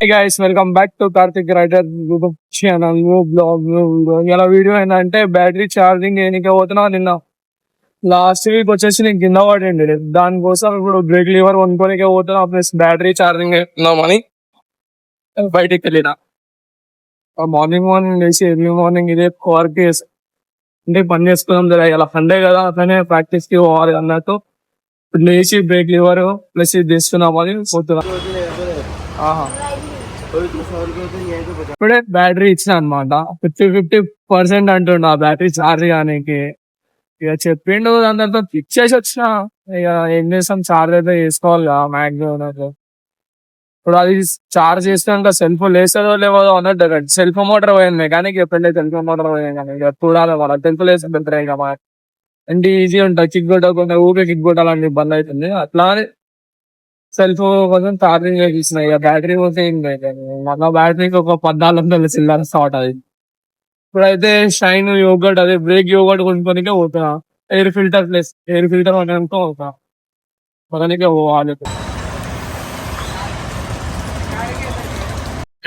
Hey guys, welcome back to Karthik Writer YouTube channel. Blog ఇలా video ఏంటంటే battery charging చేయడానికి పోతున్నా. నిన్న లాస్ట్ వీక్ వచ్చేసి నేను కింద పడింది, దానికోసం ఇప్పుడు బ్రేక్ లీవర్ కొనుక్కోనికే పోతున్నా, ప్లస్ బ్యాటరీ ఛార్జింగ్ చేస్తున్నామని బయటికి వెళ్ళిన. మార్నింగ్ లేచి ఎర్లీ మార్నింగ్ ఇదే వర్క్ చేసి అంటే పని చేసుకుందాం కదా, ఇలా సండే కదా, అట్లనే ప్రాక్టీస్ కి పోవాలి అన్నట్టు ఇప్పుడు లేచి బ్రేక్ లీవర్ ప్లస్ ఇది తెస్తున్నామని పోతున్నా. ఇప్పుడే బ్యాటరీ ఇచ్చిన అనమాట, 50% అంటుండ ఆ బ్యాటరీ ఛార్జ్ కానీకి. ఇక చెప్పిండు, దాని తర్వాత ఫిక్స్ చేసి వచ్చిన. ఇక ఏం చేస్తాం, ఛార్జ్ అయితే చేసుకోవాలి కదా మ్యాక్సిమం. ఇప్పుడు అది ఛార్జ్ చేసినాక సెల్ఫ్ లేస్తుందో లేవో అన్నట్టు, సెల్ఫ్ మోటార్ పోయింది మెకానిక్ చెప్పిండే, సెల్ఫ్ మోటార్ పోయింది కానీ ఇక చూడాలి మన సెల్ఫ్ లేస్తే బెటర్. ఇక అంటే ఈజీ ఉంటుంది, కిక్ కొట్టకుండా ఊకే కిక్ కొట్టాలని ఇబ్బంది అవుతుంది. అట్లా అని సెల్ఫ్ కోసం ఛార్జింగ్ చేసిన. ఇక బ్యాటరీ పోతే మళ్ళీ బ్యాటరీకి ఒక 1400 చిల్లర స్టార్ట్ అది. ఇప్పుడైతే షైన్ యోగట్, అదే బ్రేక్ యోగట్ కొనుక్కోనికే పోతున్నా. Air filter plus air filter అనుకో పోతా, కొననికే పోవాలి.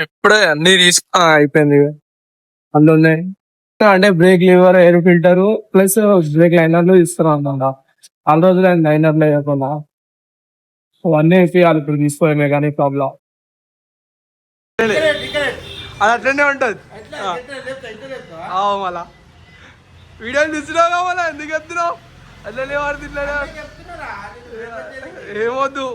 ఎప్పుడే అన్ని తీసుకున్నా అయిపోయింది. అందులోనే అంటే brake lever, air filter plus brake లైనర్లు ఇస్తున్నాం అన్నమాట. ఆ రోజు లైనర్ లేకుండా అవన్నీ వేయాలి ఇప్పుడు తీసుకోవాలి మెకానిక్ ప్రాబ్లం. అది అట్లనే ఉంటది. మళ్ళా వీడియోలు చూస్తున్నావు మళ్ళా ఎందుకు చెప్తున్నావు? అట్లనే వాడు ఏమొద్దు.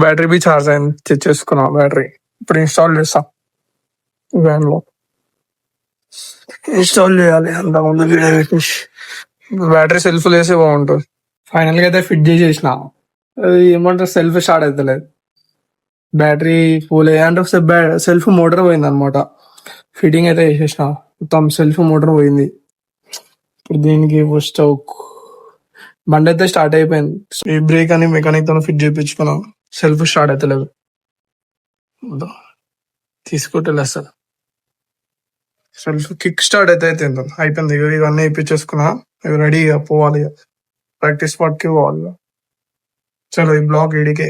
బ్యాటరీ బి ఛార్జ్ అయింది, తెచ్చేసుకున్నా బ్యాటరీ. ఇప్పుడు ఇన్స్టాల్ చేస్తా, వ్యాన్ లో ఇన్స్టాల్ చేయాలి. అంత ముందు బ్యాటరీ సెల్ఫ్ వేస్తే బాగుంటుంది. ఫైనల్ గా అయితే ఫిట్ చేసేసిన. అది ఏమంటారు, సెల్ఫ్ స్టార్ట్ అవుతలేదు. బ్యాటరీ ఫుల్ అంటే సెల్ఫ్ మోటార్ పోయింది అనమాట. ఫిట్టింగ్ అయితే చేసేసిన, మొత్తం సెల్ఫ్ మోటార్ పోయింది. ఇప్పుడు దీనికి ఫస్ట్ బండి అయితే స్టార్ట్ అయిపోయింది. ఈ బ్రేక్ అని మెకానిక్ తో ఫిట్ చేయించుకున్నాం, సెల్ఫ్ స్టార్ట్ అవుతలేదు. తీసుకుంటే అసలు సెల్ఫ్ కిక్ స్టార్ట్ అయితే అయిపోయింది. ఇవన్నీ ఇప్పించేసుకున్నా, ఇవి రెడీ పోవాలి, ప్రాక్టీస్ స్పాట్ కి పోవాలి. చలో ఈ బ్లాగ్ ఇడికే.